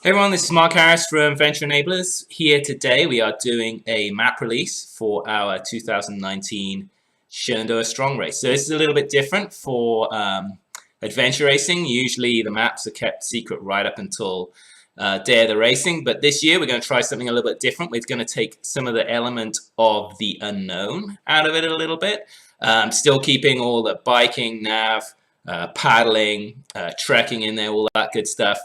Hey everyone, this is Mark Harris from Venture Enablers. Here today we are doing a map release for our 2019 Shenandoah Strong Race. So this is a little bit different for adventure racing. Usually the maps are kept secret right up until day of the racing, but this year we're going to try something a little bit different. We're going to take some of the element of the unknown out of it a little bit, still keeping all the biking, nav, paddling, trekking in there, all that good stuff.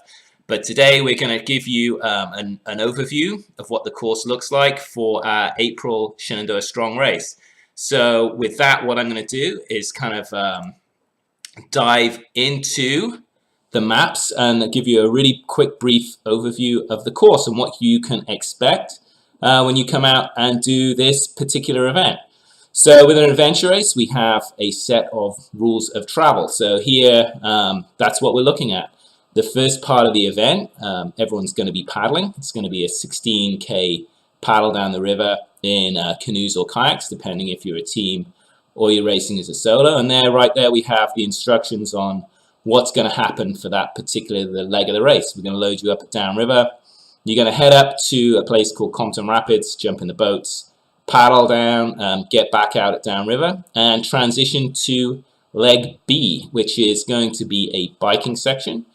But today we're going to give you an overview of what the course looks like for our April Shenandoah Strong Race. So with that, what I'm going to do is kind of dive into the maps and give you a really quick brief overview of the course and what you can expect when you come out and do this particular event. So with an adventure race, we have a set of rules of travel. So here, that's what we're looking at. The first part of the event, everyone's going to be paddling. It's going to be a 16K paddle down the river in canoes or kayaks, depending if you're a team or you're racing as a solo. And right there, we have the instructions on what's going to happen for that particular leg of the race. We're going to load you up at downriver. You're going to head up to a place called Compton Rapids, jump in the boats, paddle down, get back out at downriver, and transition to leg B, which is going to be a biking section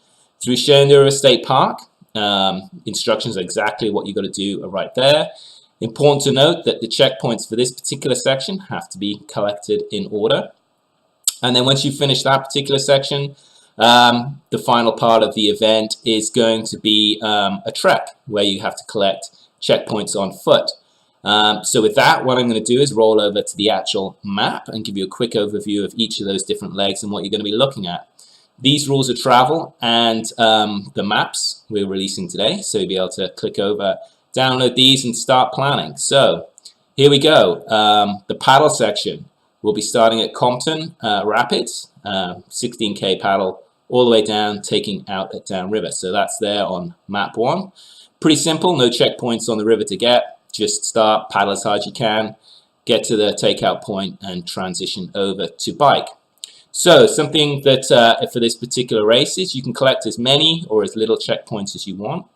through Shenandoah State Park. Instructions are exactly what you've got to do are right there. Important to note that the checkpoints for this particular section have to be collected in order. And then once you finish that particular section, the final part of the event is going to be a trek where you have to collect checkpoints on foot. So with that, what I'm going to do is roll over to the actual map and give you a quick overview of each of those different legs and what you're going to be looking at. These rules of travel and the maps we're releasing today, so you'll be able to click over, download these and start planning. So here we go. The paddle section will be starting at Compton Rapids, 16K paddle all the way down, taking out at downriver. So that's there on map 1. Pretty simple, no checkpoints on the river to get. Just start, paddle as hard as you can, get to the takeout point and transition over to bike. So something that for this particular race is you can collect as many or as little checkpoints as you want.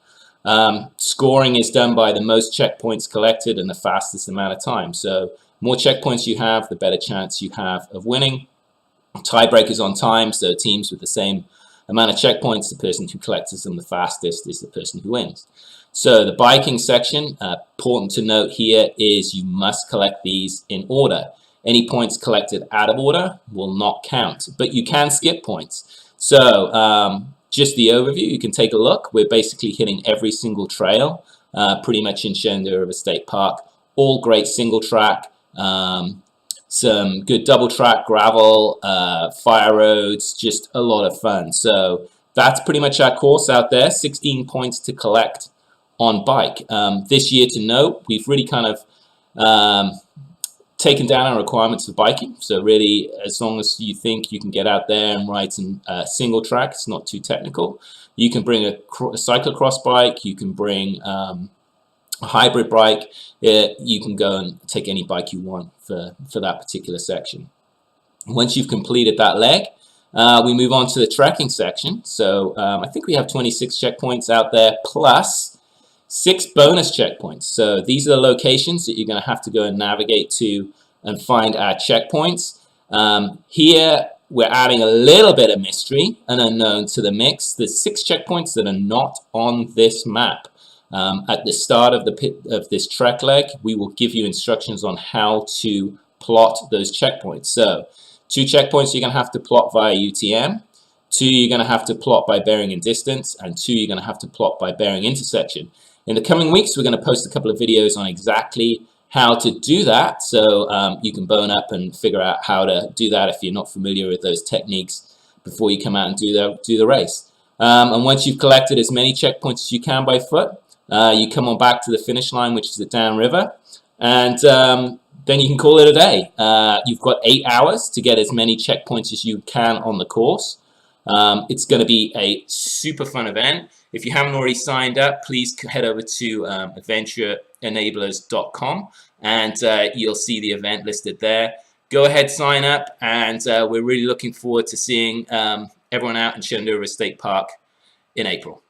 Scoring is done by the most checkpoints collected and the fastest amount of time. So more checkpoints you have, the better chance you have of winning. Tiebreakers on time, so teams with the same amount of checkpoints, the person who collects them the fastest is the person who wins. So the biking section, important to note here is you must collect these in order. Any points collected out of order will not count, but you can skip points. So just the overview, you can take a look. We're basically hitting every single trail pretty much in Shenandoah State Park. All great single track, some good double track, gravel, fire roads, just a lot of fun. So that's pretty much our course out there, 16 points to collect on bike. This year to note, we've really kind of taken down our requirements for biking. So really, as long as you think you can get out there and ride some single track, it's not too technical. You can bring a cyclocross bike, you can bring a hybrid bike, you can go and take any bike you want for that particular section. Once you've completed that leg, we move on to the trekking section. So I think we have 26 checkpoints out there plus 6 bonus checkpoints. So these are the locations that you're going to have to go and navigate to and find our checkpoints. Here we're adding a little bit of mystery and unknown to the mix. There's 6 checkpoints that are not on this map. At the start of this trek leg, we will give you instructions on how to plot those checkpoints. So 2 checkpoints you're going to have to plot via UTM. 2 you're going to have to plot by bearing and distance, and 2 you're going to have to plot by bearing intersection. In the coming weeks, we're going to post a couple of videos on exactly how to do that, so you can bone up and figure out how to do that if you're not familiar with those techniques before you come out and do the race. And once you've collected as many checkpoints as you can by foot, you come on back to the finish line, which is at downriver, and then you can call it a day. You've got 8 hours to get as many checkpoints as you can on the course. It's going to be a super fun event. If you haven't already signed up, please head over to adventureenablers.com and you'll see the event listed there. Go ahead, sign up, and we're really looking forward to seeing everyone out in Shenandoah State Park in April.